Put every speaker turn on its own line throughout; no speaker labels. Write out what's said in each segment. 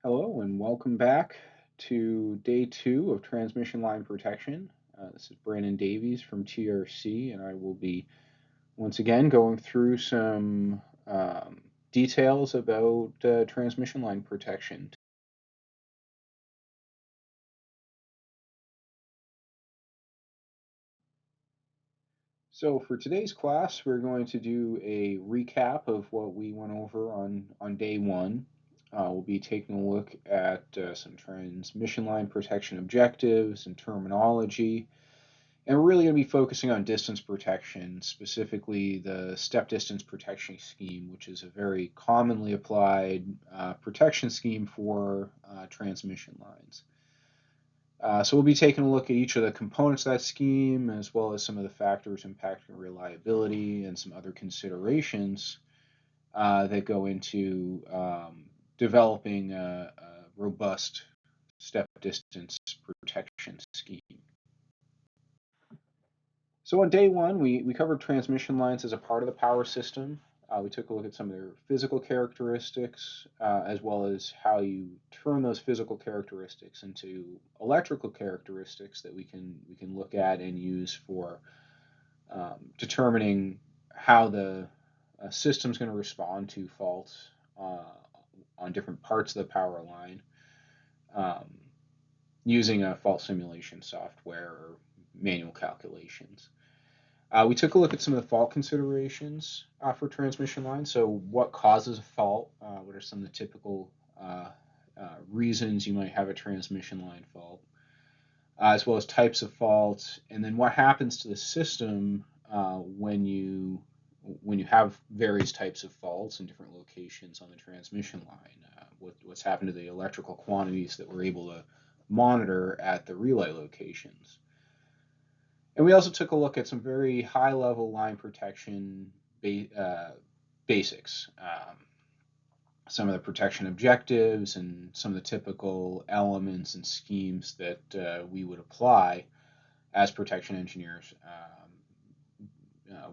Hello and welcome back to day two of transmission line protection. This is Brandon Davies from TRC, and I will be once again going through some details about transmission line protection. So for today's class, we're going to do a recap of what we went over on day one. We'll be taking a look at some transmission line protection objectives and terminology. And we're really going to be focusing on distance protection, specifically the step distance protection scheme, which is a very commonly applied protection scheme for transmission lines. So we'll be taking a look at each of the components of that scheme, as well as some of the factors impacting reliability and some other considerations that go into developing a robust step distance protection scheme. So on day one, we covered transmission lines as a part of the power system. We took a look at some of their physical characteristics, as well as how you turn those physical characteristics into electrical characteristics that we can look at and use for determining how the system is going to respond to faults on different parts of the power line um, using a fault simulation software or manual calculations. We took a look at some of the fault considerations for transmission lines. So what causes a fault? What are some of the typical reasons you might have a transmission line fault? As well as types of faults, and then what happens to the system when you have various types of faults in different locations on the transmission line. What's happened to the electrical quantities that we're able to monitor at the relay locations? And we also took a look at some very high-level line protection basics, some of the protection objectives, and some of the typical elements and schemes that we would apply as protection engineers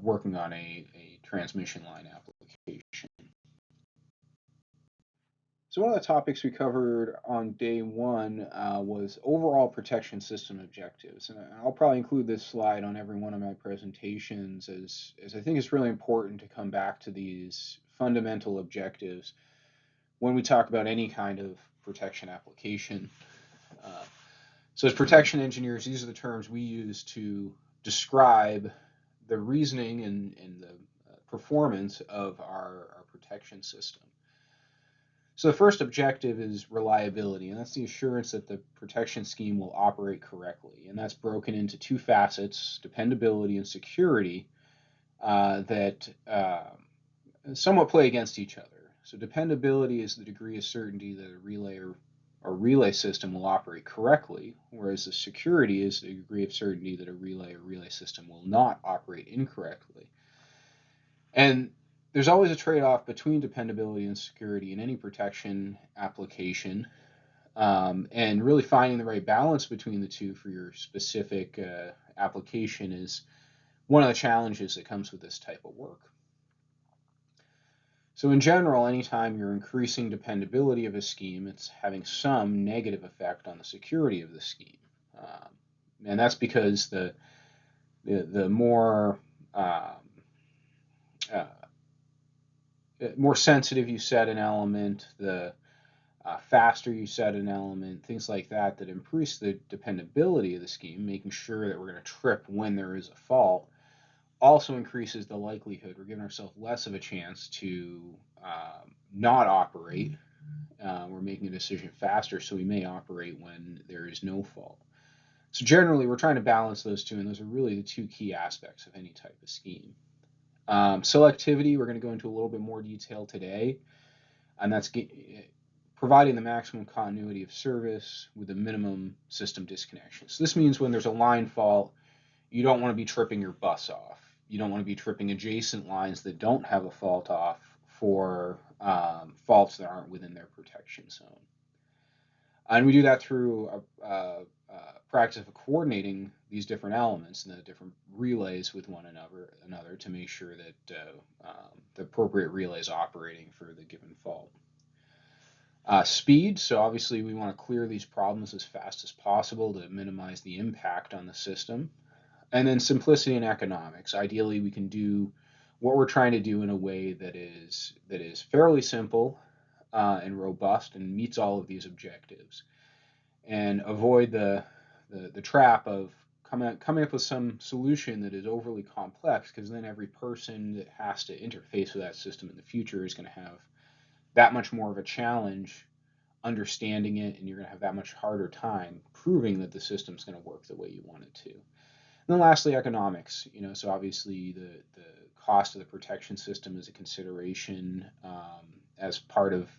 working on a transmission line application. So one of the topics we covered on day one was overall protection system objectives. And I'll probably include this slide on every one of my presentations as I think it's really important to come back to these fundamental objectives when we talk about any kind of protection application. So as protection engineers, these are the terms we use to describe the reasoning and the performance of our protection system. So the first objective is reliability, and that's the assurance that the protection scheme will operate correctly. And that's broken into two facets, dependability and security, that somewhat play against each other. So dependability is the degree of certainty that a relay or relay system will operate correctly, whereas the security is the degree of certainty that a relay or relay system will not operate incorrectly. And there's always a trade-off between dependability and security in any protection application, and really finding the right balance between the two for your specific application is one of the challenges that comes with this type of work. So in general, anytime you're increasing dependability of a scheme, it's having some negative effect on the security of the scheme. And that's because the more more sensitive you set an element, the faster you set an element, things like that, that increase the dependability of the scheme, making sure that we're going to trip when there is a fault, also increases the likelihood we're giving ourselves less of a chance to not operate. We're making a decision faster, so we may operate when there is no fault. So generally, we're trying to balance those two, and those are really the two key aspects of any type of scheme. Selectivity, we're going to go into a little bit more detail today, and that's providing the maximum continuity of service with a minimum system disconnection. So this means when there's a line fault, you don't want to be tripping your bus off. You don't want to be tripping adjacent lines that don't have a fault off for faults that aren't within their protection zone. And we do that through a practice of coordinating these different elements and the different relays with one another to make sure that the appropriate relay is operating for the given fault. Speed, so obviously we want to clear these problems as fast as possible to minimize the impact on the system. And then simplicity and economics. Ideally, we can do what we're trying to do in a way that is fairly simple and robust and meets all of these objectives, and avoid the trap of coming up with some solution that is overly complex, because then every person that has to interface with that system in the future is going to have that much more of a challenge understanding it, and you're going to have that much harder time proving that the system's going to work the way you want it to. And then lastly, economics. So obviously the cost of the protection system is a consideration as part of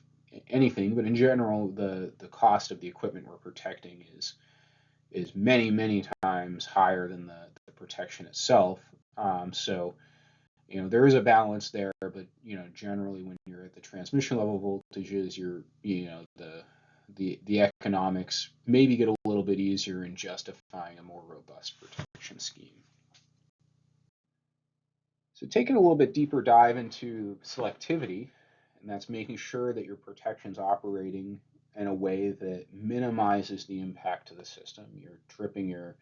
anything, but in general, the cost of the equipment we're protecting is many times higher than the protection itself. So there is a balance there, but generally when you're at the transmission level voltages, the economics maybe get a little bit easier in justifying a more robust protection scheme. So taking a little bit deeper dive into selectivity, and that's making sure that your protection's operating in a way that minimizes the impact to the system. You're tripping your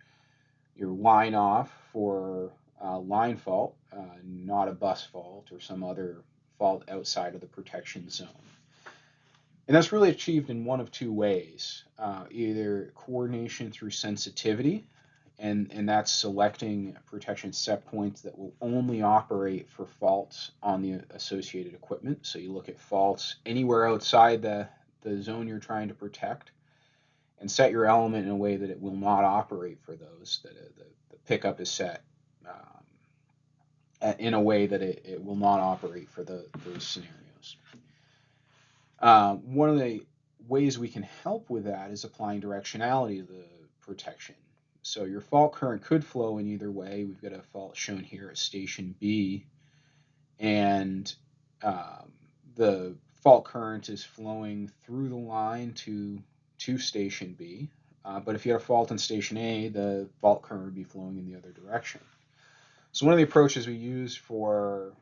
line off for line fault, not a bus fault or some other fault outside of the protection zone. And that's really achieved in one of two ways, either coordination through sensitivity, and that's selecting protection set points that will only operate for faults on the associated equipment. So you look at faults anywhere outside the zone you're trying to protect, and set your element in a way that it will not operate for those, that the pickup is set in a way that it will not operate for those scenarios. One of the ways we can help with that is applying directionality to the protection. So your fault current could flow in either way. We've got a fault shown here at station B, and the fault current is flowing through the line to station B. But if you had a fault in station A, the fault current would be flowing in the other direction. So one of the approaches we use for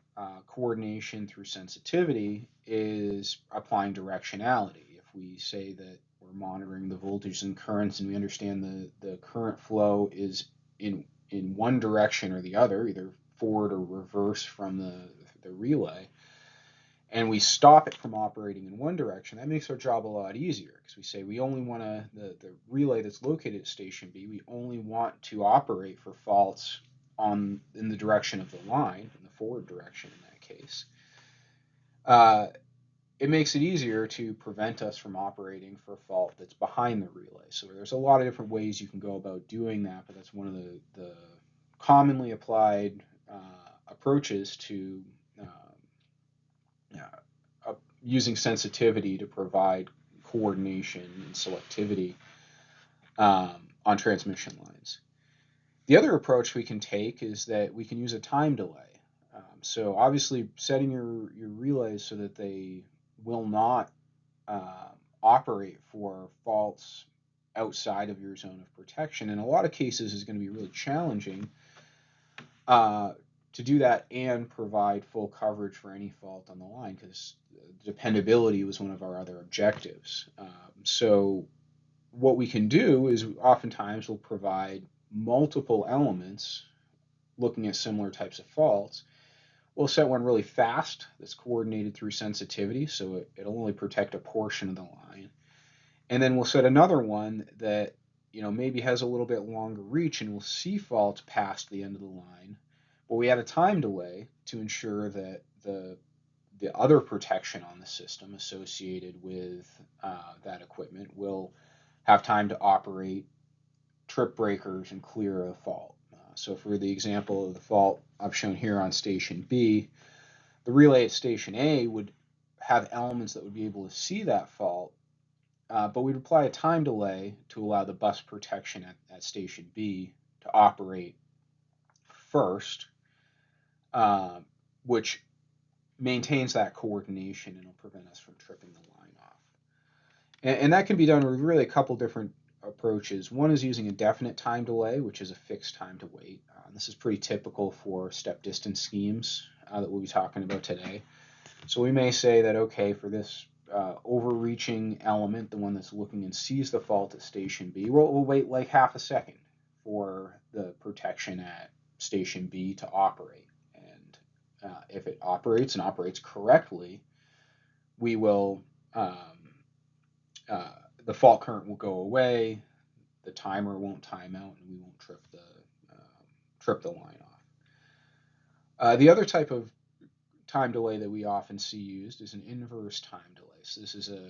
coordination through sensitivity is applying directionality. If we say that we're monitoring the voltage and currents, and we understand the current flow is in one direction or the other, either forward or reverse from the relay, and we stop it from operating in one direction, that makes our job a lot easier, because we say we only want the relay that's located at station B, we only want to operate for faults in the direction of the line, in the forward direction in that case. It makes it easier to prevent us from operating for a fault that's behind the relay. So there's a lot of different ways you can go about doing that, but that's one of the commonly applied approaches to using sensitivity to provide coordination and selectivity on transmission lines. The other approach we can take is that we can use a time delay. So obviously setting your relays so that they will not operate for faults outside of your zone of protection, in a lot of cases is going to be really challenging to do that and provide full coverage for any fault on the line, because dependability was one of our other objectives. So what we can do is oftentimes we'll provide multiple elements looking at similar types of faults. We'll set one really fast that's coordinated through sensitivity, so it'll only protect a portion of the line. And then we'll set another one that maybe has a little bit longer reach, and we'll see faults past the end of the line, but we add a time delay to ensure that the other protection on the system associated with that equipment will have time to operate, trip breakers, and clear a fault. So for the example of the fault I've shown here on station B, the relay at station A would have elements that would be able to see that fault, but we'd apply a time delay to allow the bus protection at station B to operate first, which maintains that coordination and will prevent us from tripping the line off. And that can be done with really a couple different approaches. One is using a definite time delay, which is a fixed time to wait. This is pretty typical for step distance schemes that we'll be talking about today. So we may say that, okay, for this overreaching element, the one that's looking and sees the fault at station B, we'll wait like half a second for the protection at station B to operate. And if it operates and operates correctly, we will the fault current will go away, the timer won't time out, and we won't trip the line off. The other type of time delay that we often see used is an inverse time delay. So this is a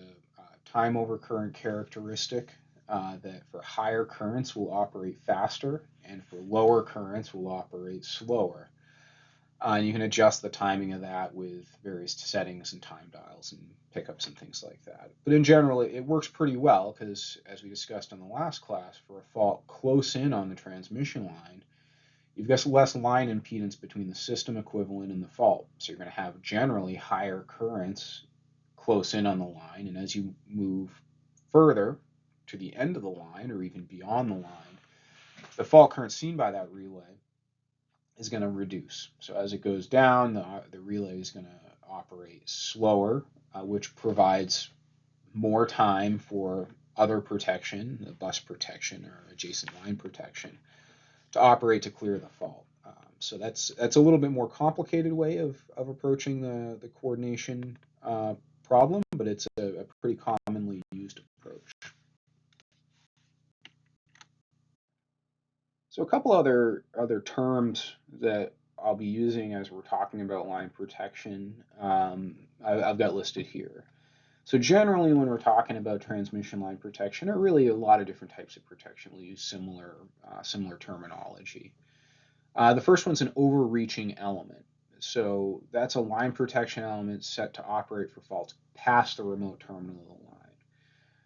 time over current characteristic that for higher currents will operate faster, and for lower currents will operate slower. And you can adjust the timing of that with various settings and time dials and pickups and things like that. But in general, it works pretty well because, as we discussed in the last class, for a fault close in on the transmission line, you've got less line impedance between the system equivalent and the fault. So you're going to have generally higher currents close in on the line. And as you move further to the end of the line or even beyond the line, the fault current seen by that relay is going to reduce. So as it goes down, the relay is going to operate slower, which provides more time for other protection, the bus protection or adjacent line protection, to operate to clear the fault. So that's a little bit more complicated way of approaching the coordination problem, but it's a pretty commonly used approach. So a couple other terms that I'll be using as we're talking about line protection, I've got listed here. So generally when we're talking about transmission line protection, or really a lot of different types of protection, we'll use similar terminology. The first one's an overreaching element. So that's a line protection element set to operate for faults past the remote terminal of the line.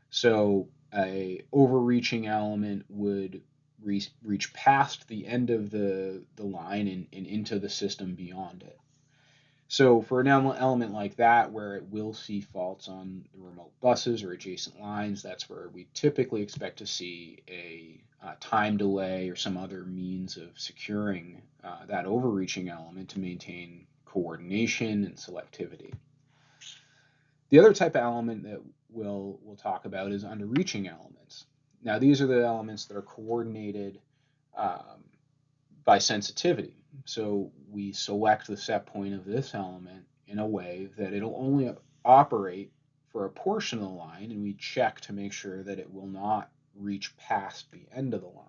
So a overreaching element would reach past the end of the line and into the system beyond it. So for an element like that, where it will see faults on the remote buses or adjacent lines, that's where we typically expect to see a time delay or some other means of securing that overreaching element to maintain coordination and selectivity. The other type of element that we'll talk about is underreaching elements. Now these are the elements that are coordinated by sensitivity. So we select the set point of this element in a way that it'll only operate for a portion of the line, and we check to make sure that it will not reach past the end of the line.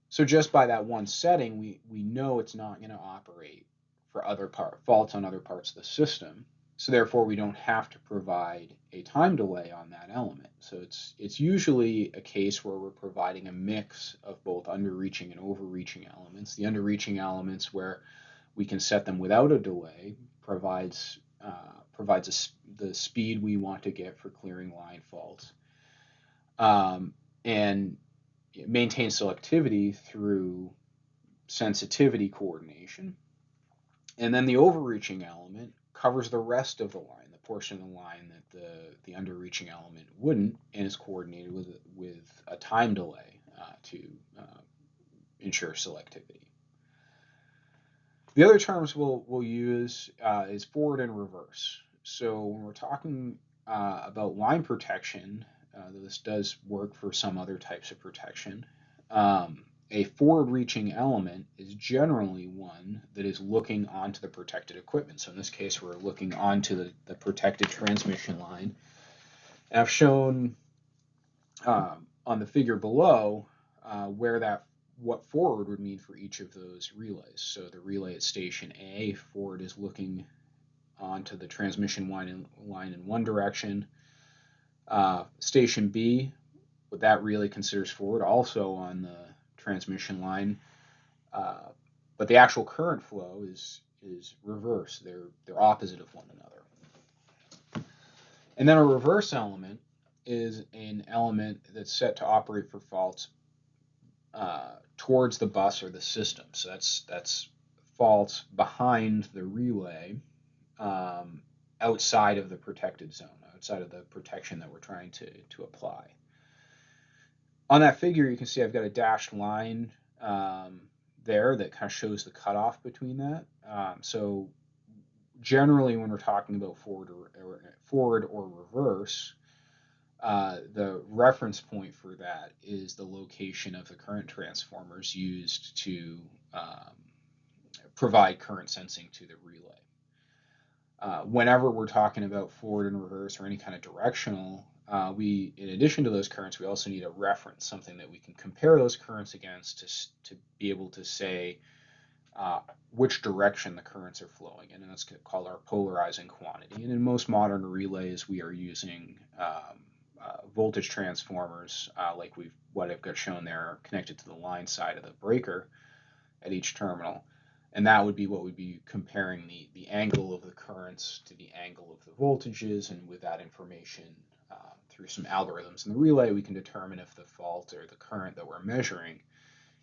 So just by that one setting, we know it's not going to operate for faults on other parts of the system. So therefore, we don't have to provide a time delay on that element. So it's usually a case where we're providing a mix of both underreaching and overreaching elements. The underreaching elements, where we can set them without a delay, provides the speed we want to get for clearing line faults, and maintain selectivity through sensitivity coordination. And then the overreaching element covers the rest of the line, the portion of the line that the underreaching element wouldn't, and is coordinated with a time delay to ensure selectivity. The other terms we'll use is forward and reverse. So when we're talking about line protection, this does work for some other types of protection. A forward-reaching element is generally one that is looking onto the protected equipment. So in this case, we're looking onto the protected transmission line. And I've shown on the figure below what forward would mean for each of those relays. So the relay at station A, forward is looking onto the transmission line in one direction. Station B, what that relay considers forward, also on the transmission line, but the actual current flow is reverse. They're opposite of one another. And then a reverse element is an element that's set to operate for faults towards the bus or the system. So that's faults behind the relay, outside of the protected zone, outside of the protection that we're trying to apply. On that figure, you can see I've got a dashed line there that kind of shows the cutoff between that. So generally, when we're talking about forward or reverse, the reference point for that is the location of the current transformers used to um, provide current sensing to the relay. Whenever we're talking about forward and reverse or any kind of directional, in addition to those currents, we also need a reference, something that we can compare those currents against to be able to say which direction the currents are flowing in, and that's called our polarizing quantity. And in most modern relays, we are using voltage transformers, like what I've got shown there, connected to the line side of the breaker at each terminal. And that would be what we'd be comparing the angle of the currents to the angle of the voltages, and with that information, through some algorithms in the relay, we can determine if the fault or the current that we're measuring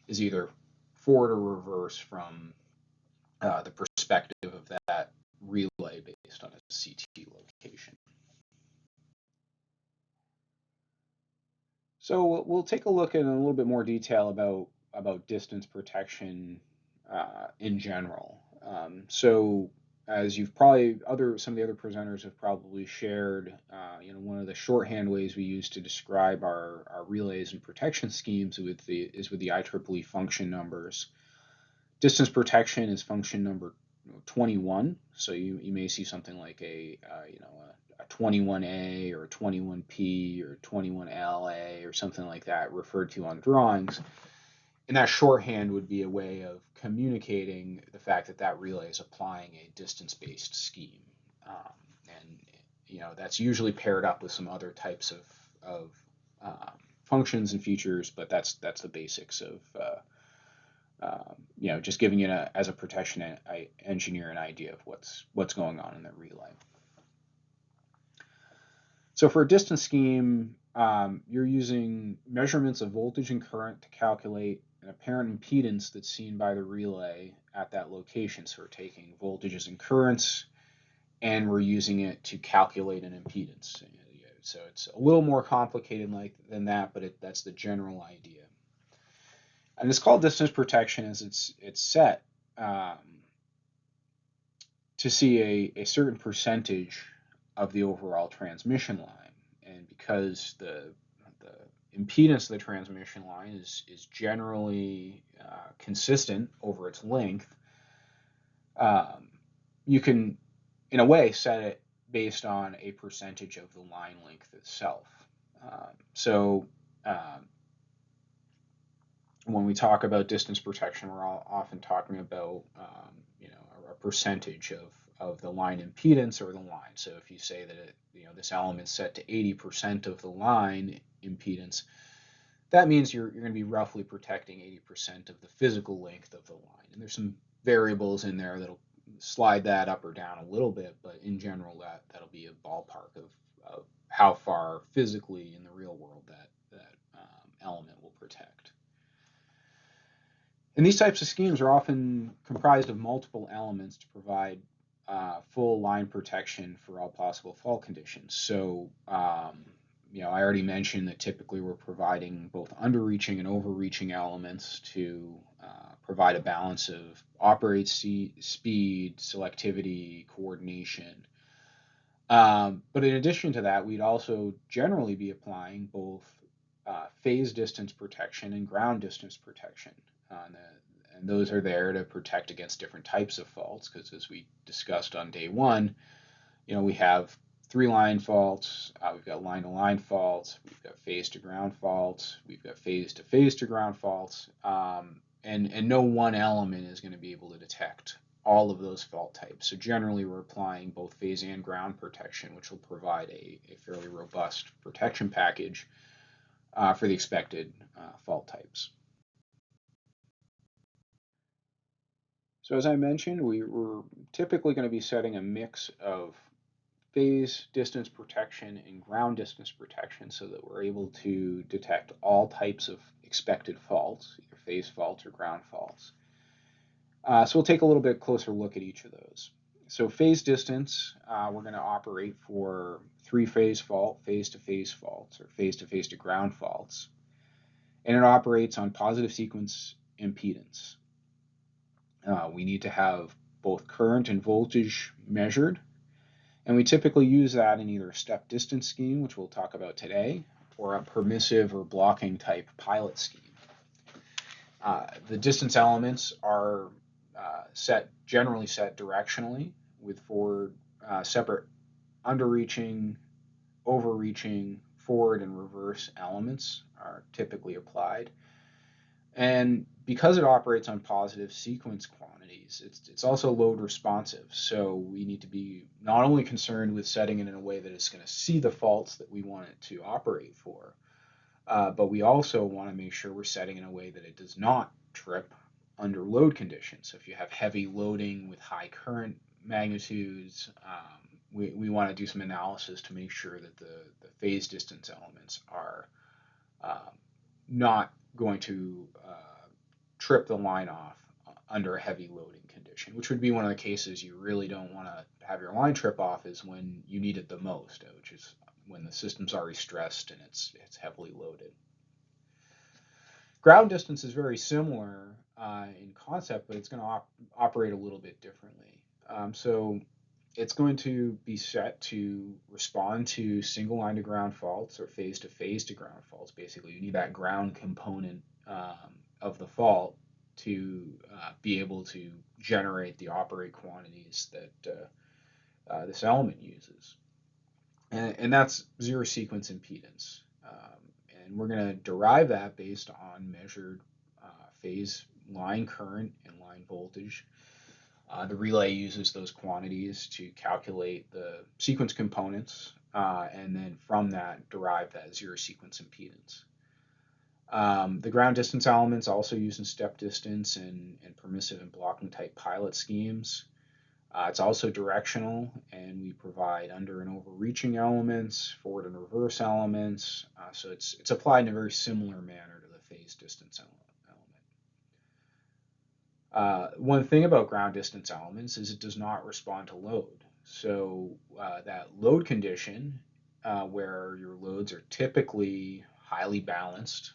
is either forward or reverse from the perspective of that relay based on a CT location. So we'll take a look in a little bit more detail about distance protection in general. So as you've probably some of the other presenters have probably shared, one of the shorthand ways we use to describe our relays and protection schemes is with the IEEE function numbers. Distance protection is function number 21. So you may see something like a 21A or 21P or 21LA or something like that referred to on drawings. And that shorthand would be a way of communicating the fact that that relay is applying a distance-based scheme. And that's usually paired up with some other types of functions and features, but that's the basics of just giving it as a protection engineer an idea of what's going on in the relay. So for a distance scheme, you're using measurements of voltage and current to calculate an apparent impedance that's seen by the relay at that location. So we're taking voltages and currents, and we're using it to calculate an impedance. So it's a little more complicated than that, but that's the general idea. And it's called distance protection as it's set to see a certain percentage of the overall transmission line. And because the impedance of the transmission line is generally consistent over its length, you can, in a way, set it based on a percentage of the line length itself. When we talk about distance protection, we're often talking about a percentage of the line impedance or the line. So if you say that this element's set to 80% of the line impedance, that means you're going to be roughly protecting 80% of the physical length of the line. And there's some variables in there that'll slide that up or down a little bit, but in general, that'll be a ballpark of how far physically in the real world that element will protect. And these types of schemes are often comprised of multiple elements to provide full line protection for all possible fault conditions. So, I already mentioned that typically we're providing both underreaching and overreaching elements to provide a balance of operate speed, selectivity, coordination. But in addition to that, we'd also generally be applying both phase distance protection and ground distance protection. And those are there to protect against different types of faults, because as we discussed on day one, we have 3-line faults, we've got line-to-line faults, we've got phase-to-ground faults, we've got phase-to-phase-to-ground faults, and no one element is going to be able to detect all of those fault types. So generally we're applying both phase and ground protection, which will provide a fairly robust protection package for the expected fault types. So as I mentioned, we're typically going to be setting a mix of phase distance protection and ground distance protection so that we're able to detect all types of expected faults, either phase faults or ground faults. So we'll take a little bit closer look at each of those. So phase distance, we're going to operate for 3-phase fault, phase-to-phase faults, or phase-to-phase-to-ground faults. And it operates on positive sequence impedance. We need to have both current and voltage measured. And we typically use that in either a step distance scheme, which we'll talk about today, or a permissive or blocking type pilot scheme. The distance elements are generally set directionally with four separate underreaching, overreaching, forward and reverse elements are typically applied. And because it operates on positive sequence quantities, it's also load responsive. So we need to be not only concerned with setting it in a way that it's going to see the faults that we want it to operate for, but we also want to make sure we're setting in a way that it does not trip under load conditions. So if you have heavy loading with high current magnitudes, we want to do some analysis to make sure that the phase distance elements are not going to trip the line off under a heavy loading condition, which would be one of the cases you really don't want to have your line trip off is when you need it the most, which is when the system's already stressed and it's heavily loaded. Ground distance is very similar in concept, but it's going to operate a little bit differently. So it's going to be set to respond to single line to ground faults or phase to ground faults. Basically, you need that ground component of the fault to be able to generate the operate quantities that this element uses. And that's zero sequence impedance. And we're going to derive that based on measured phase line current and line voltage. The relay uses those quantities to calculate the sequence components, and then from that derive that zero sequence impedance. The ground distance elements also used in step distance and permissive and blocking type pilot schemes. It's also directional, and we provide under and overreaching elements, forward and reverse elements. So it's applied in a very similar manner to the phase distance element. One thing about ground distance elements is it does not respond to load. So that load condition, where your loads are typically highly balanced,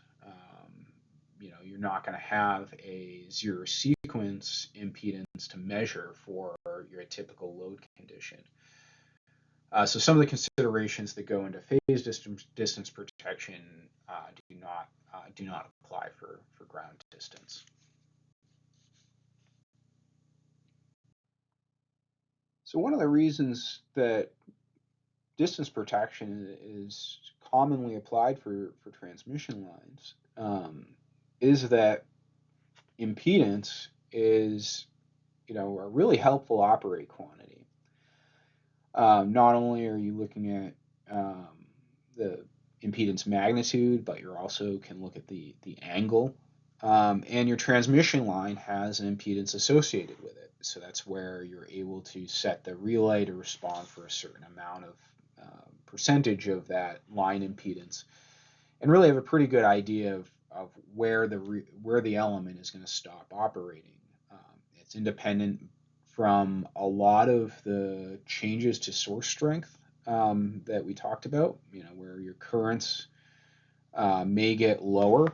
you're not going to have a zero sequence impedance to measure for your typical load condition. So some of the considerations that go into phase distance protection do not apply for ground distance. So one of the reasons that distance protection is commonly applied for transmission lines is that impedance is, a really helpful operate quantity. Not only are you looking at the impedance magnitude, but you also can look at the angle. And your transmission line has an impedance associated with it. So that's where you're able to set the relay to respond for a certain amount of percentage of that line impedance, and really have a pretty good idea of where the element is going to stop operating. It's independent from a lot of the changes to source strength that we talked about, where your currents may get lower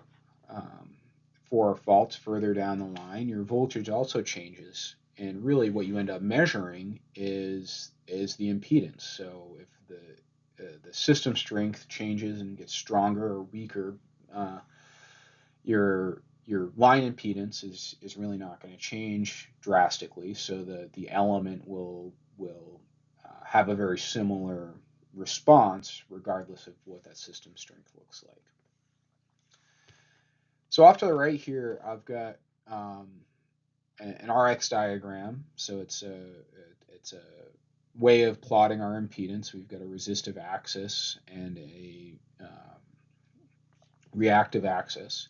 for faults further down the line. Your voltage also changes, and really what you end up measuring is the impedance. So if the system strength changes and gets stronger or weaker, your line impedance is really not going to change drastically. So the element will have a very similar response regardless of what that system strength looks like. So off to the right here, I've got an RX diagram. So it's a way of plotting our impedance. We've got a resistive axis and a reactive axis.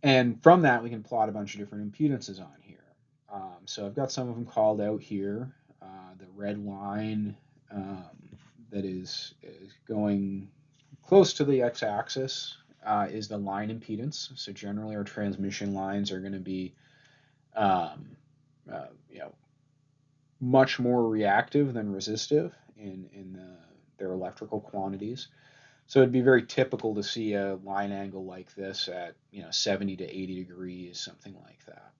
And from that, we can plot a bunch of different impedances on here. So I've got some of them called out here. The red line that is going close to the x-axis is the line impedance. So generally, our transmission lines are going to be, much more reactive than resistive in their electrical quantities. So it'd be very typical to see a line angle like this at 70 to 80 degrees, something like that.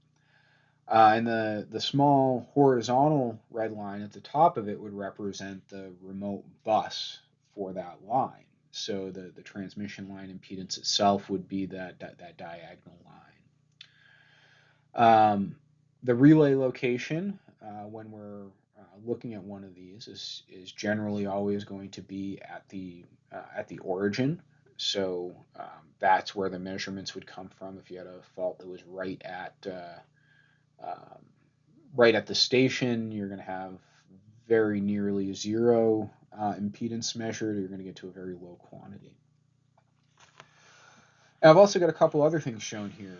And the small horizontal red line at the top of it would represent the remote bus for that line. So the transmission line impedance itself would be that diagonal line. The relay location, when we're looking at one of these, is generally always going to be at the origin. So that's where the measurements would come from. If you had a fault that was um, right at the station, you're going to have very nearly zero impedance measured. You're going to get to a very low quantity. And I've also got a couple other things shown here.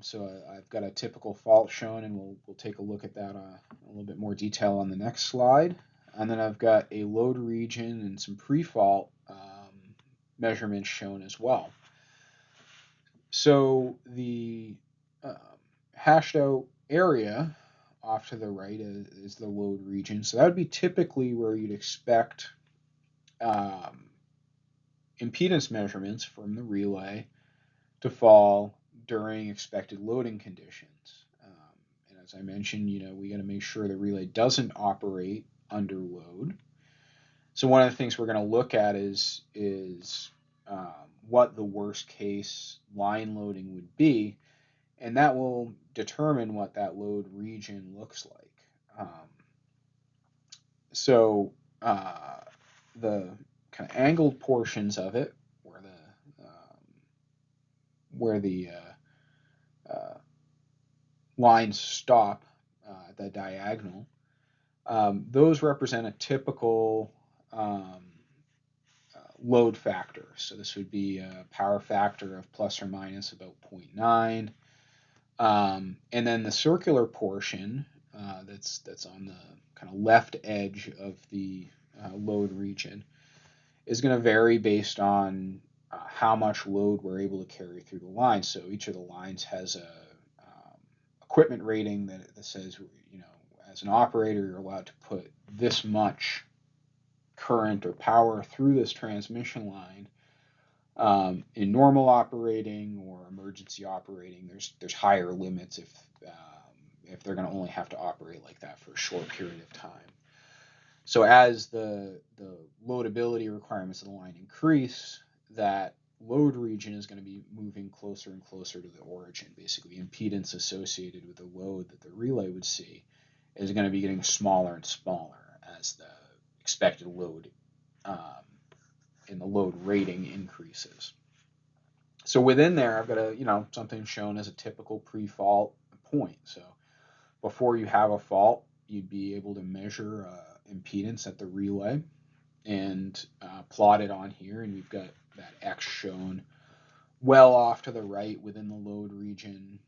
So I've got a typical fault shown, and we'll take a look at that in a little bit more detail on the next slide. And then I've got a load region and some pre-fault measurements shown as well. So the hashed out area off to the right is the load region. So that would be typically where you'd expect impedance measurements from the relay to fall during expected loading conditions. And as I mentioned, we got to make sure the relay doesn't operate under load. So one of the things we're going to look at is what the worst case line loading would be, and that will determine what that load region looks like. So the kind of angled portions of it, where the lines stop at the diagonal, those represent a typical load factor. So this would be a power factor of plus or minus about 0.9. And then the circular portion that's on the kind of left edge of the load region is going to vary based on how much load we're able to carry through the line. So each of the lines has a equipment rating that says, as an operator, you're allowed to put this much current or power through this transmission line. In normal operating or emergency operating, there's higher limits if they're going to only have to operate like that for a short period of time. So as the loadability requirements of the line increase, that load region is going to be moving closer and closer to the origin. Basically, impedance associated with the load that the relay would see is going to be getting smaller and smaller as the expected load in the load rating increases. So within there, I've got something shown as a typical pre-fault point. So before you have a fault, you'd be able to measure impedance at the relay and plot it on here, and we've got that X shown well off to the right within the load region,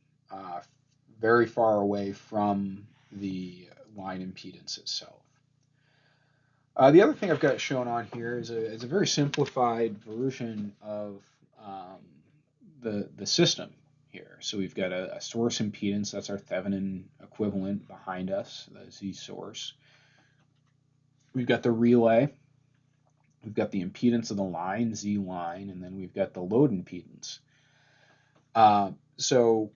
very far away from the line impedance itself. The other thing I've got shown on here is a very simplified version of the system here. So we've got a source impedance, that's our Thevenin equivalent behind us, the Z source. We've got the relay, we've got the impedance of the line, Z line, and then we've got the load impedance. So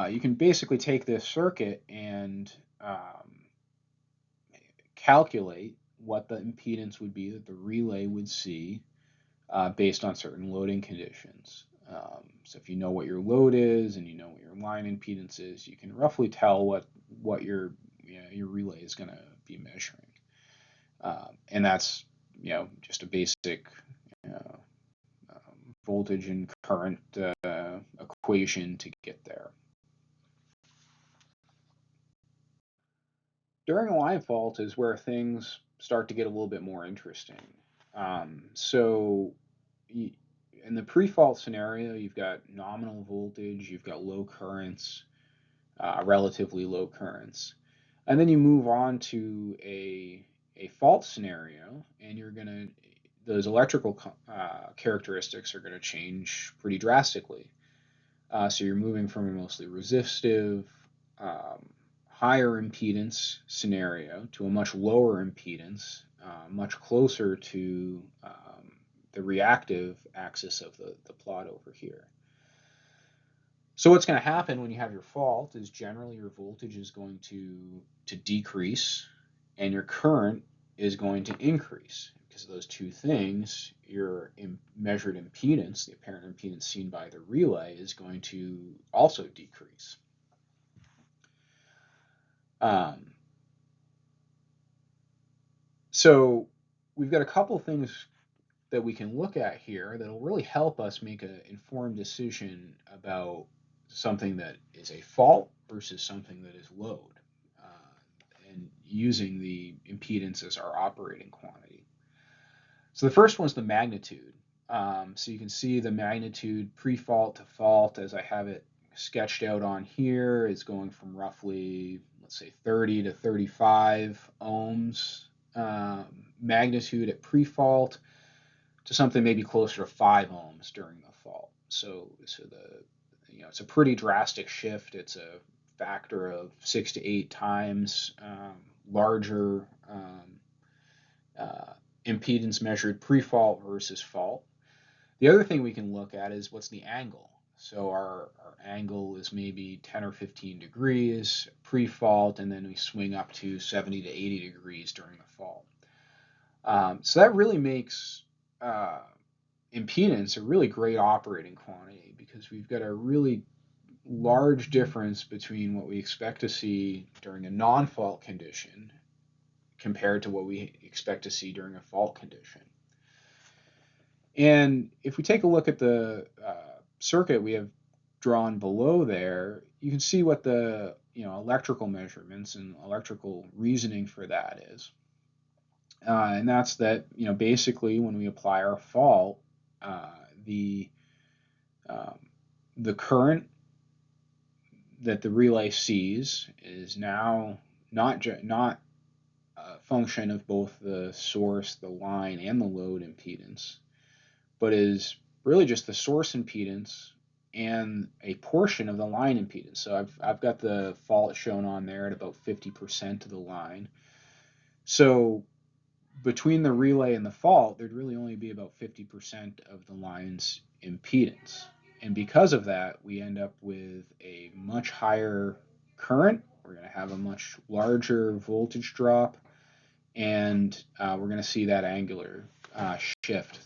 you can basically take this circuit and calculate what the impedance would be that the relay would see based on certain loading conditions. So if you know what your load is and you know what your line impedance is, you can roughly tell what your relay is going to be measuring. And that's just a basic voltage and current equation to get there. During a line fault is where things start to get a little bit more interesting. So in the pre-fault scenario, you've got nominal voltage, you've got low currents, relatively low currents. And then you move on to a fault scenario, and those electrical characteristics are going to change pretty drastically. So you're moving from a mostly resistive, higher impedance scenario to a much lower impedance, much closer to the reactive axis of the plot over here. So what's going to happen when you have your fault is generally your voltage is going to decrease and your current is going to increase. Because of those two things, your measured impedance, the apparent impedance seen by the relay, is going to also decrease. Um, so we've got a couple things that we can look at here that'll really help us make an informed decision about something that is a fault versus something that is load, and using the impedance as our operating quantity. So the first one's the magnitude. So you can see the magnitude pre-fault to fault as I have it sketched out on here is going from roughly, let's say, 30 to 35 ohms magnitude at pre-fault to something maybe closer to 5 ohms during the fault. So it's a pretty drastic shift. It's a factor of 6 to 8 times larger uh, impedance measured pre-fault versus fault. The other thing we can look at is what's the angle. So our angle is maybe 10 or 15 degrees pre-fault, and then we swing up to 70 to 80 degrees during the fault. So that really makes impedance a really great operating quantity because we've got a really large difference between what we expect to see during a non-fault condition compared to what we expect to see during a fault condition. And if we take a look at the circuit we have drawn below there, you can see what the electrical measurements and electrical reasoning for that is. And that's that, basically when we apply our fault, uh, the um, the current that the relay sees is now not a function of both the source, the line, and the load impedance, but is really just the source impedance and a portion of the line impedance. So I've got the fault shown on there at about 50% of the line. So between the relay and the fault, there'd really only be about 50% of the line's impedance. And because of that, we end up with a much higher current. We're going to have a much larger voltage drop, and we're going to see that angular shift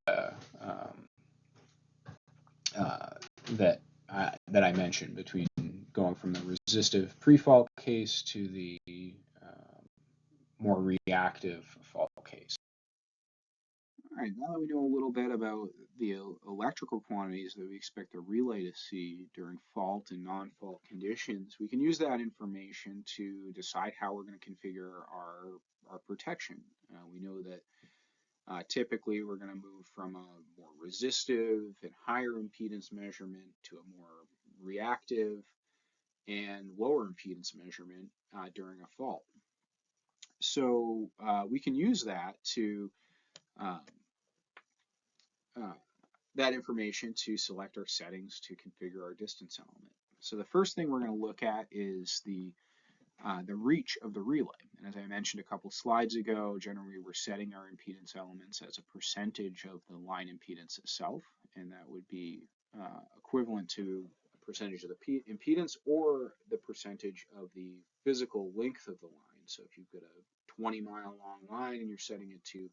um, uh, that I mentioned between going from the resistive pre-fault case to the more reactive fault case. All right, now that we know a little bit about the electrical quantities that we expect the relay to see during fault and non-fault conditions, we can use that information to decide how we're going to configure our protection. We know that typically we're going to move from a more resistive and higher impedance measurement to a more reactive and lower impedance measurement during a fault. So we can use that to uh, uh, that information to select our settings to configure our distance element. So the first thing we're going to look at is the reach of the relay. And as I mentioned a couple slides ago, generally we're setting our impedance elements as a percentage of the line impedance itself, and that would be equivalent to a percentage of the impedance or the percentage of the physical length of the line. So if you've got a 20-mile long line and you're setting it to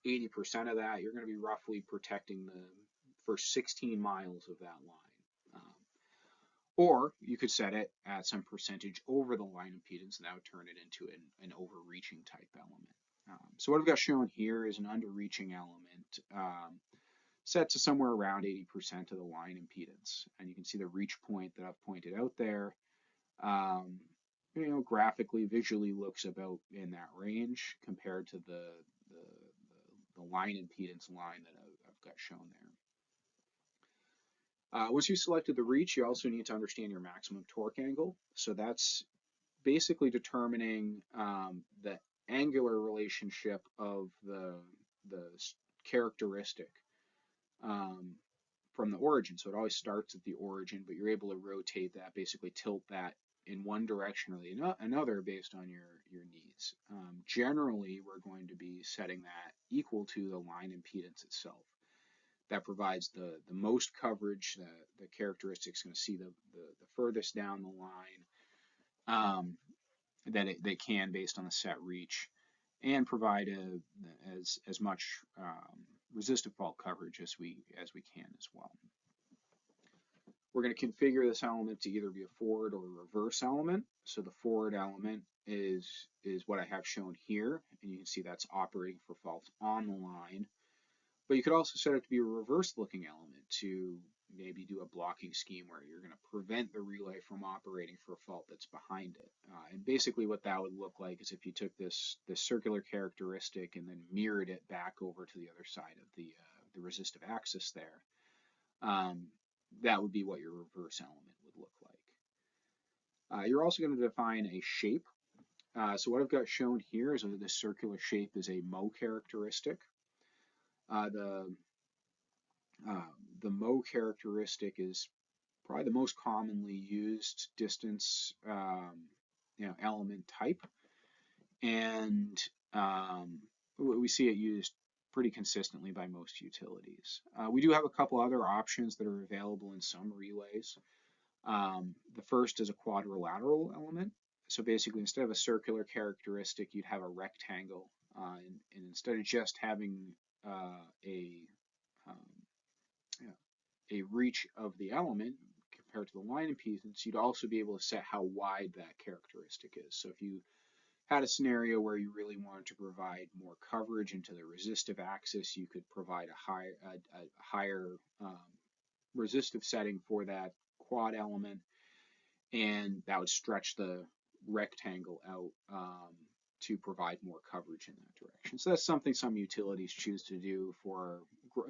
80% of that, you're going to be roughly protecting the first 16 miles of that line. Or you could set it at some percentage over the line impedance, and that would turn it into an overreaching type element. So what I've got shown here is an underreaching element set to somewhere around 80% of the line impedance. And you can see the reach point that I've pointed out there. Graphically, visually looks about in that range compared to the line impedance line that I've got shown there. Once you've selected the reach, you also need to understand your maximum torque angle. So that's basically determining the angular relationship of the characteristic from the origin. So it always starts at the origin, but you're able to rotate that, basically tilt that in one direction or another based on your needs. Generally, we're going to be setting that equal to the line impedance itself. that provides the most coverage. The characteristic's going to see the furthest down the line they can based on the set reach, and provide as much resistive fault coverage as we can as well. We're going to configure this element to either be a forward or a reverse element. So the forward element is what I have shown here, and you can see that's operating for faults on the line. But you could also set it to be a reverse looking element to maybe do a blocking scheme where you're going to prevent the relay from operating for a fault that's behind it. And basically what that would look like is if you took this circular characteristic and then mirrored it back over to the other side of the resistive axis there, that would be what your reverse element would look like. You're also going to define a shape. So what I've got shown here is that this circular shape is a Mo characteristic. The Mo characteristic is probably the most commonly used distance element type, and we see it used pretty consistently by most utilities. We do have a couple other options that are available in some relays. The first is a quadrilateral element. So basically, instead of a circular characteristic, you'd have a rectangle, and instead of just having a reach of the element compared to the line impedance, you'd also be able to set how wide that characteristic is. So if you had a scenario where you really wanted to provide more coverage into the resistive axis, you could provide a higher resistive setting for that quad element, and that would stretch the rectangle out to provide more coverage in that direction. So that's something some utilities choose to do for,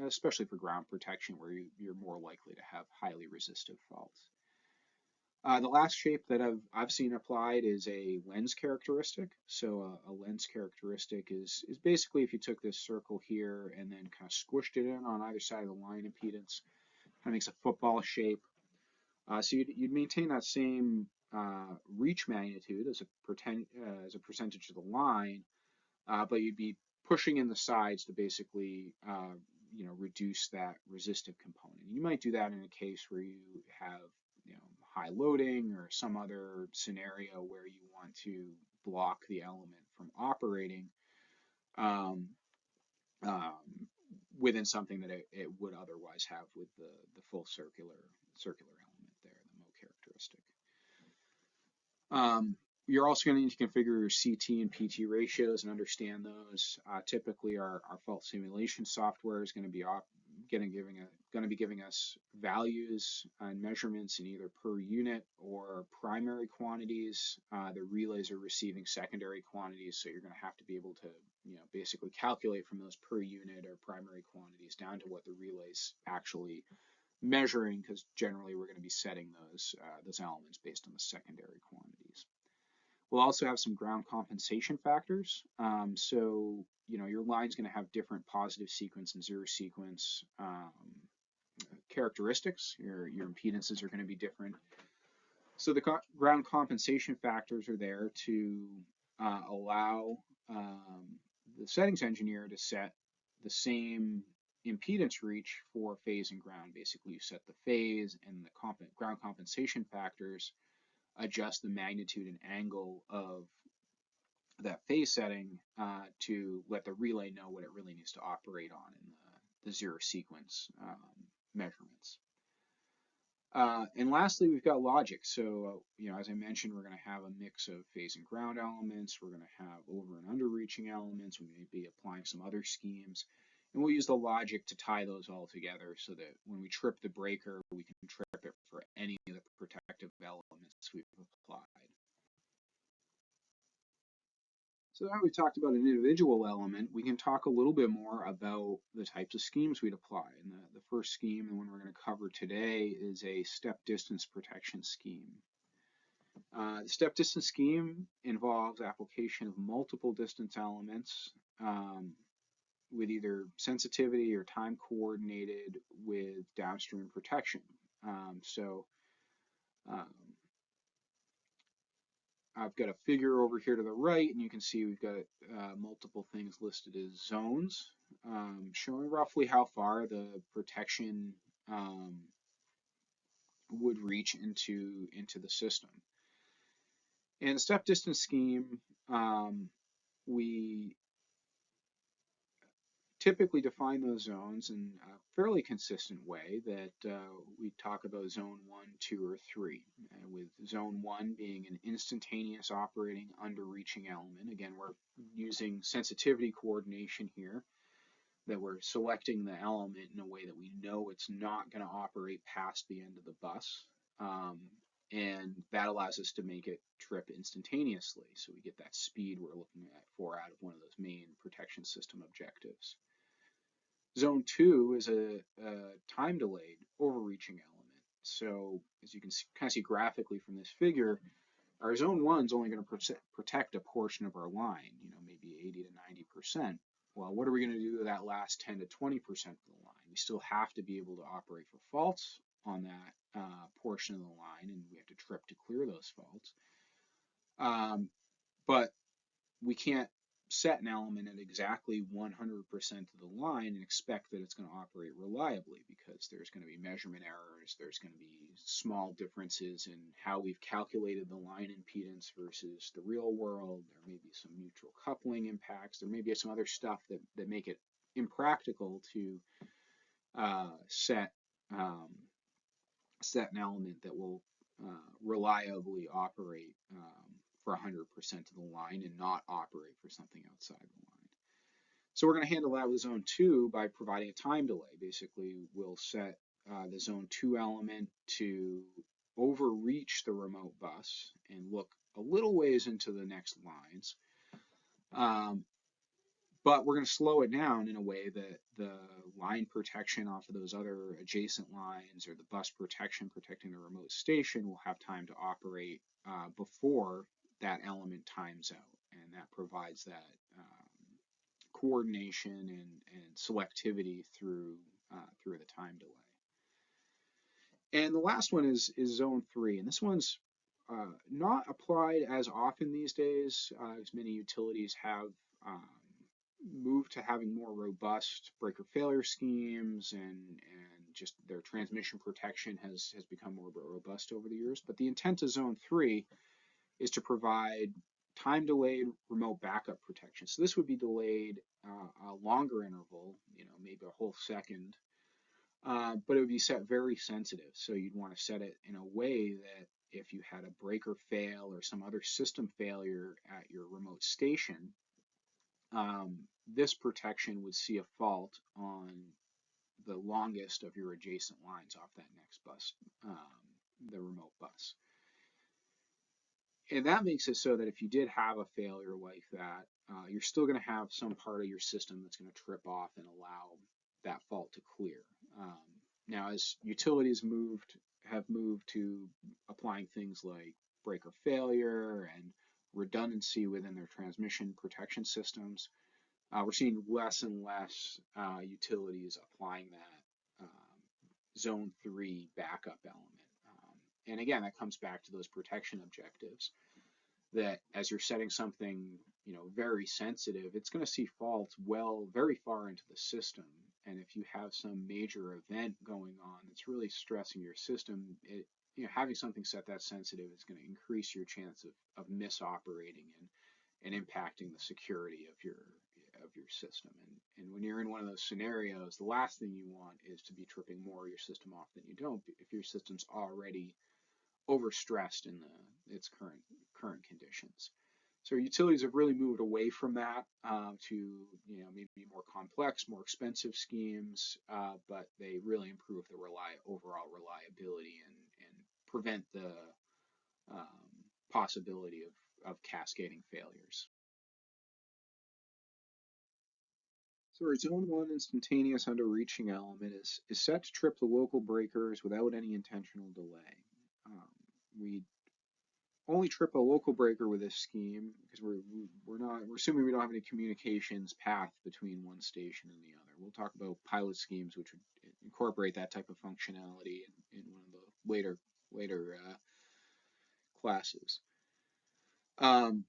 especially for ground protection, where you're more likely to have highly resistive faults. The last shape that I've seen applied is a lens characteristic. So a lens characteristic is basically if you took this circle here and then kind of squished it in on either side of the line impedance, kind of makes a football shape. So you'd maintain that same reach magnitude as a percentage of the line, but you'd be pushing in the sides to basically reduce that resistive component. You might do that in a case where you have high loading or some other scenario where you want to block the element from operating within something that it would otherwise have with the full circular element there, the Mo characteristic. You're also going to need to configure your CT and PT ratios and understand those. Typically, our fault simulation software is going to be giving us values and measurements in either per unit or primary quantities. The relays are receiving secondary quantities, so you're going to have to be able to basically calculate from those per unit or primary quantities down to what the relay's actually measuring, because generally we're going to be setting those elements based on the secondary quantities. We'll also have some ground compensation factors. So your line's going to have different positive sequence and zero sequence characteristics. Your impedances are going to be different. So the ground compensation factors are there to allow the settings engineer to set the same impedance reach for phase and ground. Basically, you set the phase, and the ground compensation factors adjust the magnitude and angle of that phase setting to let the relay know what it really needs to operate on in the zero sequence measurements. And lastly, we've got logic. So, as I mentioned, we're going to have a mix of phase and ground elements. We're going to have over and under reaching elements. We may be applying some other schemes. And we'll use the logic to tie those all together so that when we trip the breaker, we can trip it for any of the protective elements we've applied. So now we've talked about an individual element, we can talk a little bit more about the types of schemes we'd apply. And the first scheme, the one we're going to cover today, is a step distance protection scheme. The step distance scheme involves application of multiple distance elements with either sensitivity or time coordinated with downstream protection. I've got a figure over here to the right, and you can see we've got multiple things listed as zones, showing roughly how far the protection um, would reach into the system. In the step distance scheme, we typically define those zones in a fairly consistent way that we talk about zone 1, 2, or 3, with zone 1 being an instantaneous operating underreaching element. Again, we're using sensitivity coordination here, that we're selecting the element in a way that we know it's not going to operate past the end of the bus. And that allows us to make it trip instantaneously. So we get that speed we're looking for out of one of those main protection system objectives. Zone 2 is a time delayed overreaching element. So as you can kind of see graphically from this figure, our zone 1 is only going to protect a portion of our line, maybe 80 to 90%. Well, what are we going to do with that last 10 to 20% of the line? We still have to be able to operate for faults on that portion of the line, and we have to trip to clear those faults. But we can't set an element at exactly 100% of the line and expect that it's going to operate reliably, because there's going to be measurement errors, there's going to be small differences in how we've calculated the line impedance versus the real world. There may be some mutual coupling impacts. There may be some other stuff that make it impractical to set an element that will reliably operate for 100% of the line and not operate for something outside the line. So we're going to handle that with zone 2 by providing a time delay. Basically, we'll set the zone 2 element to overreach the remote bus and look a little ways into the next lines. But we're going to slow it down in a way that the line protection off of those other adjacent lines, or the bus protection protecting the remote station, will have time to operate before that element times out. And that provides that coordination and selectivity through the time delay. And the last one is zone 3, and this one's not applied as often these days, as many utilities have moved to having more robust breaker failure schemes, and just their transmission protection has become more robust over the years. But the intent of zone 3 is to provide time delayed remote backup protection. So this would be delayed a longer interval, maybe a whole second, but it would be set very sensitive. So you'd want to set it in a way that if you had a breaker fail or some other system failure at your remote station, this protection would see a fault on the longest of your adjacent lines off that next bus, the remote bus. And that makes it so that if you did have a failure like that, you're still going to have some part of your system that's going to trip off and allow that fault to clear. Now, as utilities have moved to applying things like breaker failure and redundancy within their transmission protection systems, we're seeing less and less utilities applying that zone 3 backup element. And again, that comes back to those protection objectives, that as you're setting something very sensitive, it's going to see faults very far into the system. And if you have some major event going on that's really stressing your system, having something set that sensitive is going to increase your chance of misoperating and impacting the security of your system. And when you're in one of those scenarios, the last thing you want is to be tripping more of your system off than you don't, if your system's already overstressed in its current conditions. So utilities have really moved away from that to maybe more complex, more expensive schemes, but they really improve the overall reliability and prevent the possibility of cascading failures. So our zone 1 instantaneous underreaching element is set to trip the local breakers without any intentional delay. We only trip a local breaker with this scheme because we're assuming we don't have any communications path between one station and the other. We'll talk about pilot schemes which would incorporate that type of functionality in one of the later classes.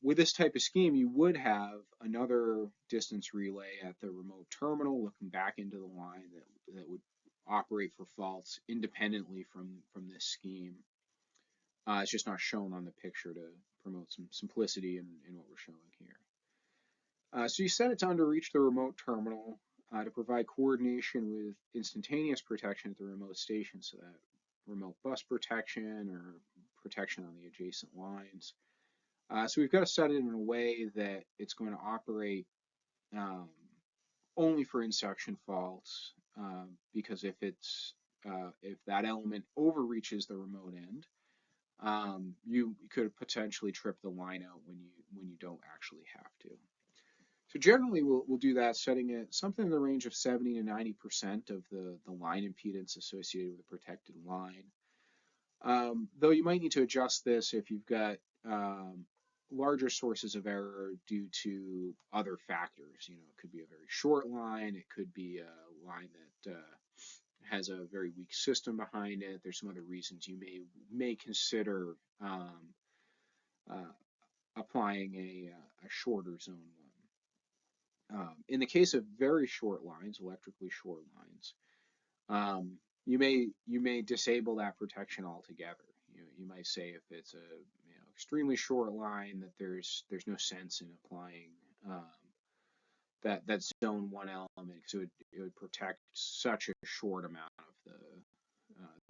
With this type of scheme, you would have another distance relay at the remote terminal looking back into the line that would operate for faults independently from this scheme. It's just not shown on the picture to promote some simplicity in what we're showing here. So you set it to underreach the remote terminal to provide coordination with instantaneous protection at the remote station, so that remote bus protection or protection on the adjacent lines. So we've got to set it in a way that it's going to operate um, only for in-section faults, because if that element overreaches the remote end, you could potentially trip the line out when you don't actually have to. So generally, we'll do that, setting it something in the range of 70 to 90% of the line impedance associated with a protected line. Though you might need to adjust this if you've got larger sources of error due to other factors. You know, it could be a very short line, it could be a line that has a very weak system behind it. There's some other reasons you may consider uh, applying a shorter zone one. In the case of very short lines, electrically short lines, you may disable that protection altogether. You might say if it's a extremely short line that there's no sense in applying that zone one element, because it would protect such a short amount of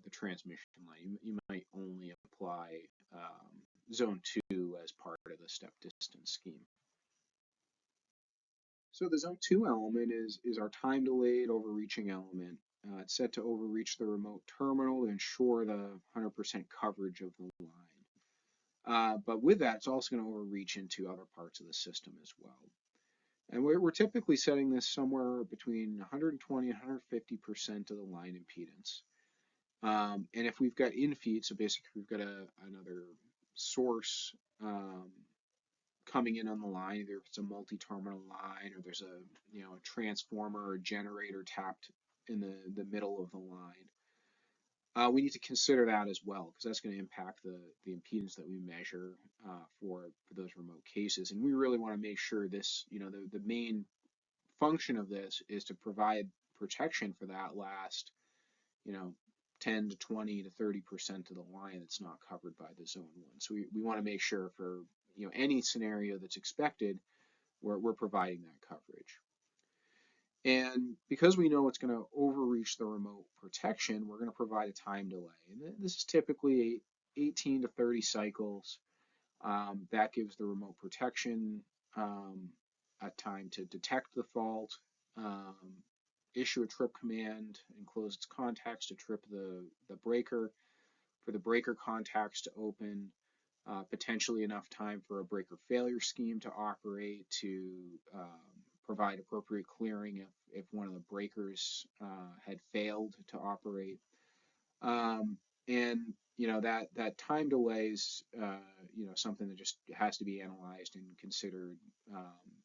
the transmission line. You might only apply zone two as part of the step distance scheme. So the zone two element is our time delayed overreaching element. It's set to overreach the remote terminal to ensure the 100% coverage of the line. But with that, it's also going to overreach into other parts of the system as well. And we're typically setting this somewhere between 120 and 150% of the line impedance. And if we've got infeed, so basically we've got another source coming in on the line, either if it's a multi-terminal line or there's a transformer or generator tapped in the middle of the line, we need to consider that as well, because that's going to impact the impedance that we measure for those remote cases. And we really want to make sure this, the main function of this is to provide protection for that last, 10 to 20 to 30% of the line that's not covered by the zone one. So we want to make sure for any scenario that's expected, we're providing that coverage. And because we know it's going to overreach the remote protection, we're going to provide a time delay. And this is typically 18 to 30 cycles. That gives the remote protection a time to detect the fault, issue a trip command, and close its contacts to trip the breaker, for the breaker contacts to open, potentially enough time for a breaker failure scheme to operate to provide appropriate clearing if one of the breakers had failed to operate. And that time delay is something that just has to be analyzed and considered.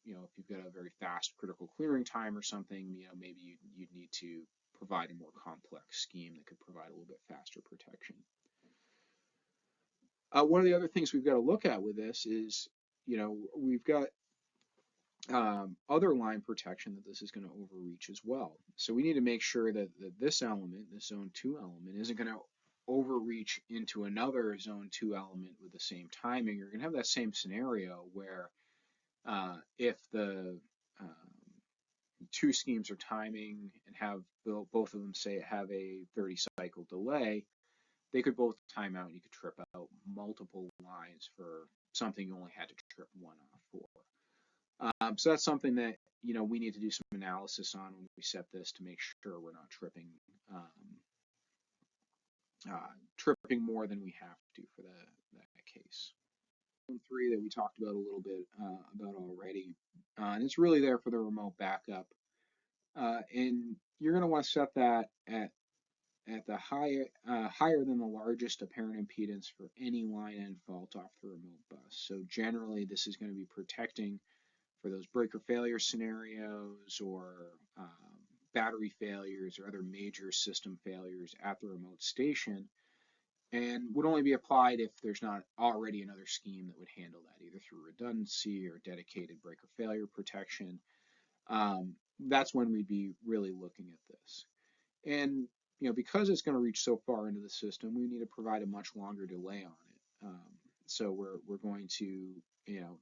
If you've got a very fast critical clearing time or something, maybe you'd need to provide a more complex scheme that could provide a little bit faster protection. One of the other things we've got to look at with this is, we've got other line protection that this is going to overreach as well. So we need to make sure that this element, this zone two element, isn't going to overreach into another zone two element with the same timing. You're going to have that same scenario where if the two schemes are timing and have both of them say have a 30 cycle delay, they could both time out and you could trip out multiple lines for something you only had to trip one off for. So that's something that we need to do some analysis on when we set this to make sure we're not tripping more than we have to for that case. Three that we talked about a little bit about already, and it's really there for the remote backup. And you're going to want to set that at the higher than the largest apparent impedance for any line end fault off the remote bus. So generally, this is going to be protecting for those breaker failure scenarios or battery failures or other major system failures at the remote station. and would only be applied if there's not already another scheme that would handle that, either through redundancy or dedicated breaker failure protection. That's when we'd be really looking at this. And because it's going to reach so far into the system, we need to provide a much longer delay on it. So we're going to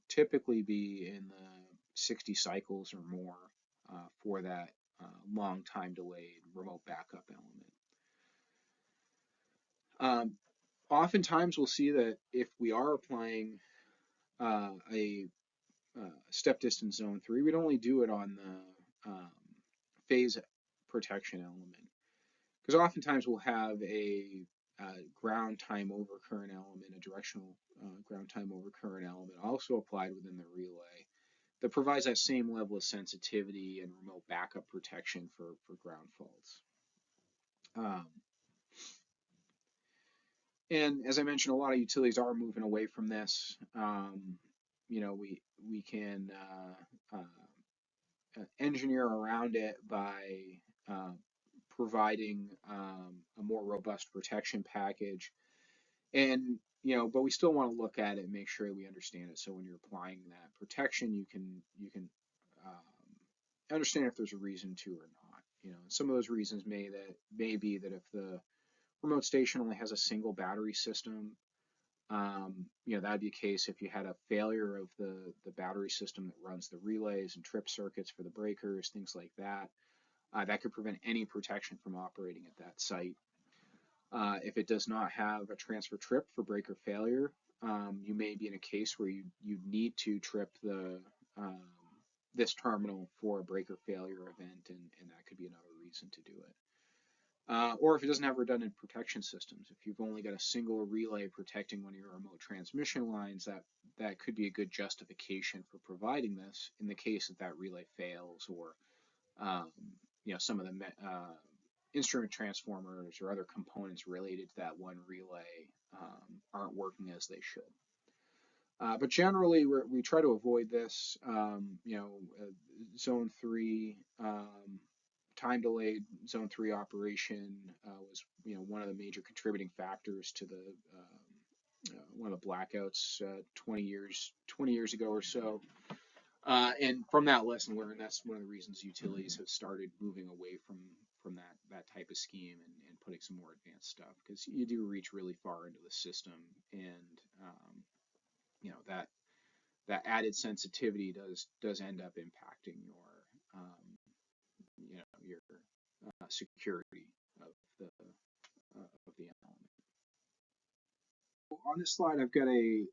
typically be in the 60 cycles or more for that long time delayed remote backup element. Oftentimes we'll see that if we are applying a step distance zone 3, we'd only do it on the phase protection element. Because oftentimes we'll have a ground time over current element, a directional ground time over current element also applied within the relay that provides that same level of sensitivity and remote backup protection for ground faults. And as I mentioned, a lot of utilities are moving away from this. We can engineer around it by providing a more robust protection package, and but we still want to look at it and make sure we understand it. So when you're applying that protection, you can understand if there's a reason to or not. Some of those reasons may be that if the remote station only has a single battery system, that'd be a case if you had a failure of the battery system that runs the relays and trip circuits for the breakers, things like that. That could prevent any protection from operating at that site. If it does not have a transfer trip for breaker failure, you may be in a case where you need to trip this terminal for a breaker failure event, and that could be another reason to do it. Or if it doesn't have redundant protection systems, if you've only got a single relay protecting one of your remote transmission lines, that could be a good justification for providing this in the case that relay fails, or some of the instrument transformers or other components related to that one relay aren't working as they should. But generally, we try to avoid this. Zone 3, time delayed zone 3 operation was one of the major contributing factors to the one of the blackouts 20 years ago or so. And from that lesson learned, that's one of the reasons utilities have started moving away from that type of scheme and putting some more advanced stuff, because you do reach really far into the system, and that added sensitivity does end up impacting your security of the element. On this slide, I've got a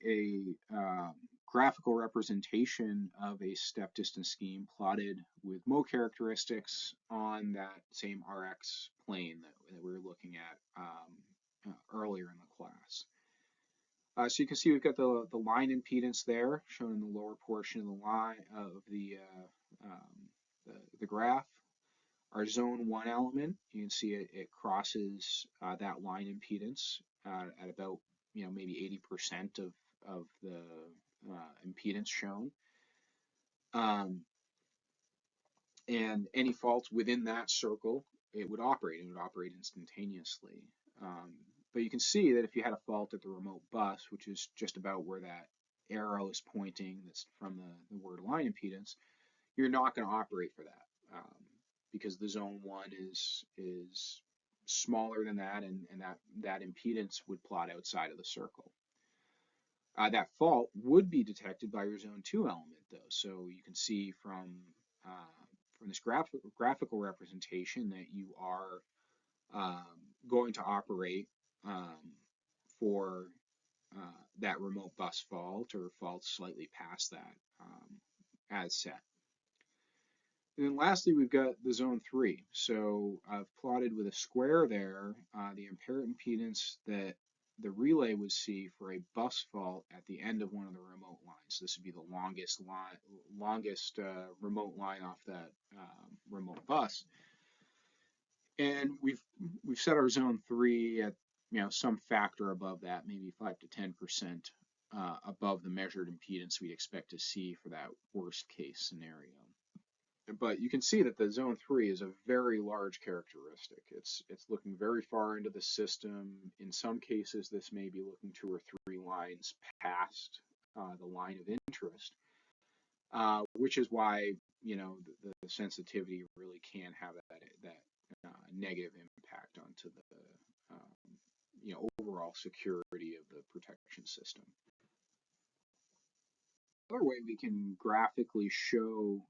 graphical representation of a step distance scheme plotted with Mo characteristics on that same RX plane that we were looking at earlier in the class. So you can see we've got the line impedance there shown in the lower portion of the line of the graph. Our zone 1 element, you can see it crosses that line impedance at about maybe 80% of the impedance shown. And any faults within that circle, it would operate instantaneously. But you can see that if you had a fault at the remote bus, which is just about where that arrow is pointing, that's from the word line impedance, you're not going to operate for that because the zone 1 is smaller than that, and that impedance would plot outside of the circle. That fault would be detected by your zone 2 element, though. So you can see from this graphical representation that you are going to operate for that remote bus fault or faults slightly past that as set. And then lastly, we've got the zone 3. So I've plotted with a square there the apparent impedance that the relay would see for a bus fault at the end of one of the remote lines. So this would be the longest remote line off that remote bus. And we've set our zone 3 at some factor above that, maybe 5 to 10% above the measured impedance we'd expect to see for that worst case scenario. But you can see that the zone 3 is a very large characteristic. It's looking very far into the system. In some cases, this may be looking 2 or 3 lines past the line of interest, which is why the sensitivity really can have that negative impact onto the overall security of the protection system. Another way we can graphically show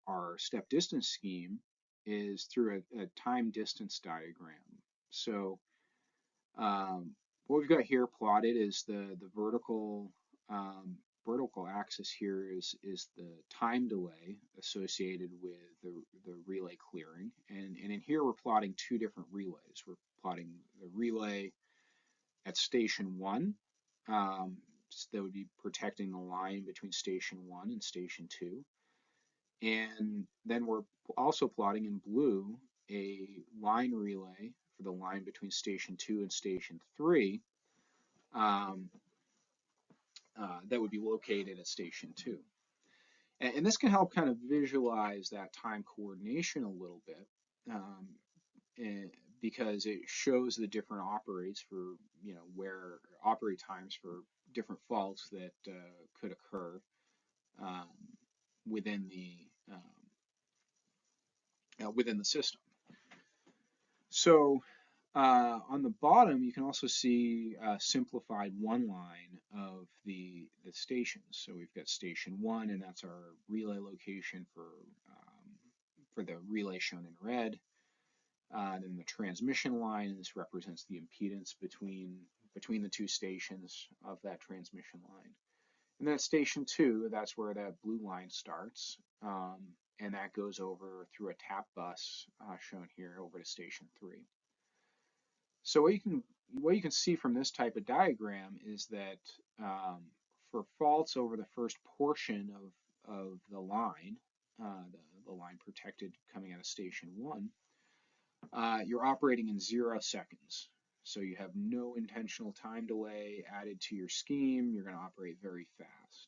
our step distance scheme is through a time distance diagram. So what we've got here plotted is the vertical axis here is the time delay associated with the relay clearing, and in here we're plotting 2 different relays. We're plotting the relay at station 1. That would be protecting the line between station 1 and station 2. And then we're also plotting in blue a line relay for the line between station 2 and station 3 that would be located at station 2. And this can help kind of visualize that time coordination a little bit, because it shows the different operates for, where operate times for different faults that could occur within the system. So on the bottom, you can also see a simplified one line of the stations. So we've got station 1, and that's our relay location for the relay shown in red. Then the transmission line, and this represents the impedance between the 2 stations of that transmission line. And then at station 2, that's where that blue line starts, and that goes over through a tap bus shown here over to station 3. So what you can see from this type of diagram is that for faults over the first portion of the line, the line protected coming out of station 1, you're operating in 0 seconds. So you have no intentional time delay added to your scheme. You're going to operate very fast.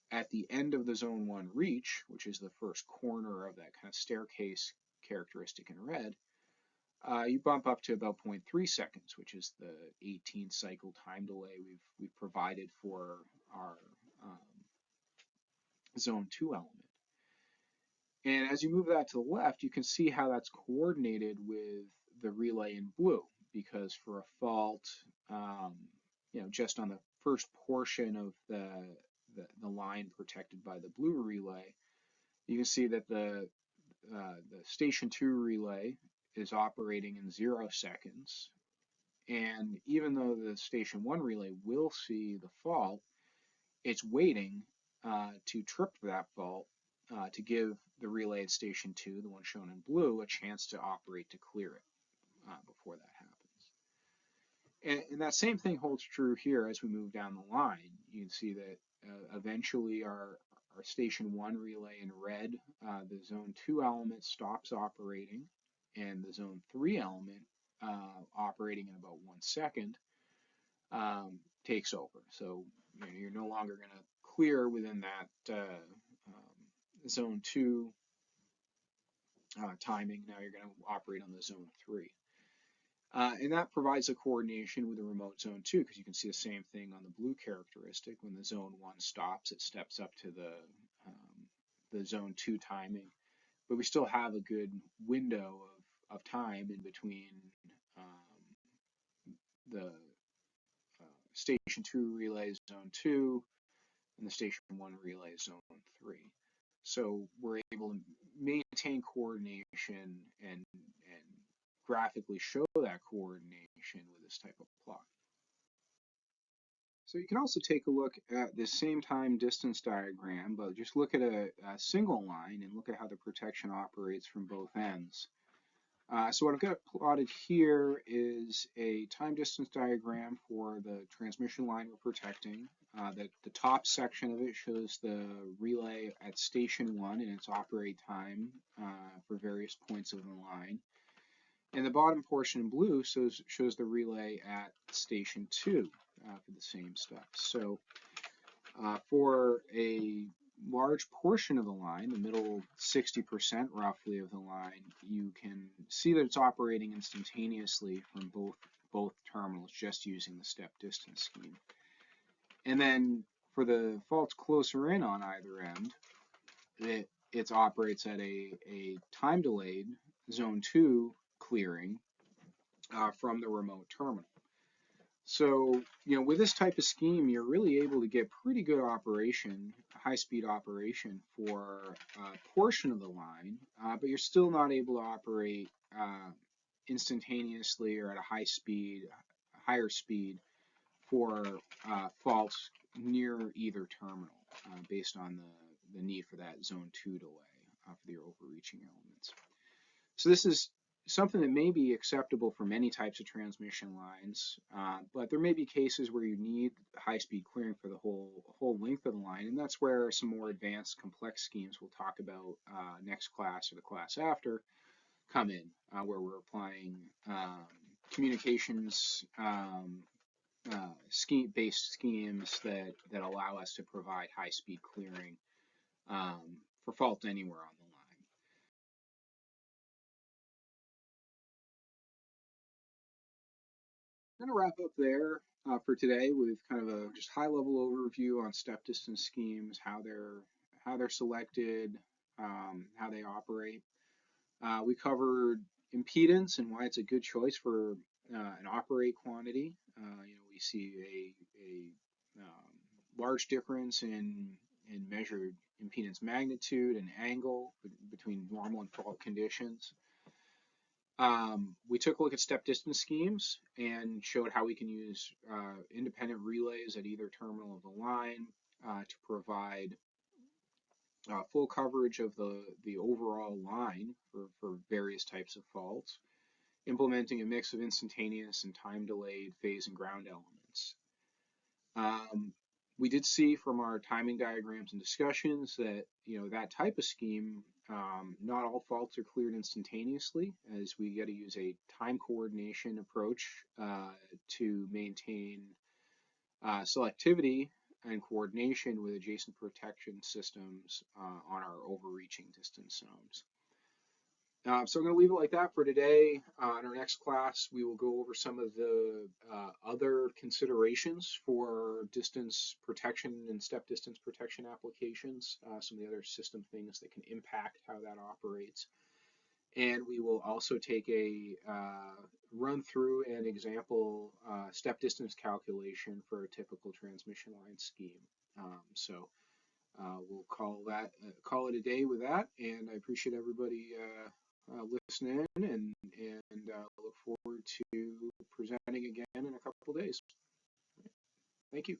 At the end of the zone 1 reach, which is the first corner of that kind of staircase characteristic in red, you bump up to about 0.3 seconds, which is the 18 cycle time delay we've provided for our zone 2 element. And as you move that to the left, you can see how that's coordinated with the relay in blue, because for a fault, just on the first portion of the line protected by the blue relay, you can see that the station 2 relay is operating in 0 seconds. And even though the station 1 relay will see the fault, it's waiting to trip that fault to give the relay at station 2, the one shown in blue, a chance to operate to clear it before that happens. And that same thing holds true here as we move down the line. You can see that eventually our station 1 relay in red, the zone 2 element stops operating, and the zone 3 element operating in about 1 second takes over. So you're no longer going to clear within that zone 2 timing. Now you're going to operate on the zone 3. And that provides a coordination with the remote zone 2, because you can see the same thing on the blue characteristic. When the zone 1 stops, it steps up to the zone 2 timing. But we still have a good window of time in between the station 2 relay zone 2 and the station 1 relay zone 3. So we're able to maintain coordination and graphically show that coordination with this type of plot. So you can also take a look at this same time distance diagram, but just look at a single line and look at how the protection operates from both ends. So what I've got plotted here is a time distance diagram for the transmission line we're protecting. The top section of it shows the relay at station 1 and its operate time for various points of the line. And the bottom portion in blue shows the relay at station 2 for the same stuff. So For a large portion of the line, the middle 60% roughly of the line, you can see that it's operating instantaneously from both terminals just using the step distance scheme. And then for the faults closer in on either end, it operates at a time delayed zone 2 clearing from the remote terminal. So, with this type of scheme, you're really able to get pretty good operation, high-speed operation for a portion of the line, but you're still not able to operate instantaneously or at a higher speed for faults near either terminal, based on the need for that zone 2 delay for your overreaching elements. So this is something that may be acceptable for many types of transmission lines, but there may be cases where you need high-speed clearing for the whole length of the line, and that's where some more advanced complex schemes we'll talk about next class or the class after come in, where we're applying communications based schemes that allow us to provide high-speed clearing for fault anywhere on the line. I'm going to wrap up there for today with kind of a just high-level overview on step distance schemes, how they're selected, how they operate. We covered impedance and why it's a good choice for an operate quantity. We see a large difference in measured impedance magnitude and angle between normal and fault conditions. We took a look at step distance schemes and showed how we can use independent relays at either terminal of the line to provide full coverage of the overall line for various types of faults, implementing a mix of instantaneous and time-delayed phase and ground elements. We did see from our timing diagrams and discussions that that type of scheme, not all faults are cleared instantaneously, as we got to use a time coordination approach to maintain selectivity and coordination with adjacent protection systems on our overreaching distance zones. So I'm going to leave it like that for today. In our next class, we will go over some of the other considerations for distance protection and step distance protection applications, some of the other system things that can impact how that operates. And we will also take a run through an example step distance calculation for a typical transmission line scheme. So we'll call it a day with that, and I appreciate everybody listening, and look forward to presenting again in a couple of days. Thank you.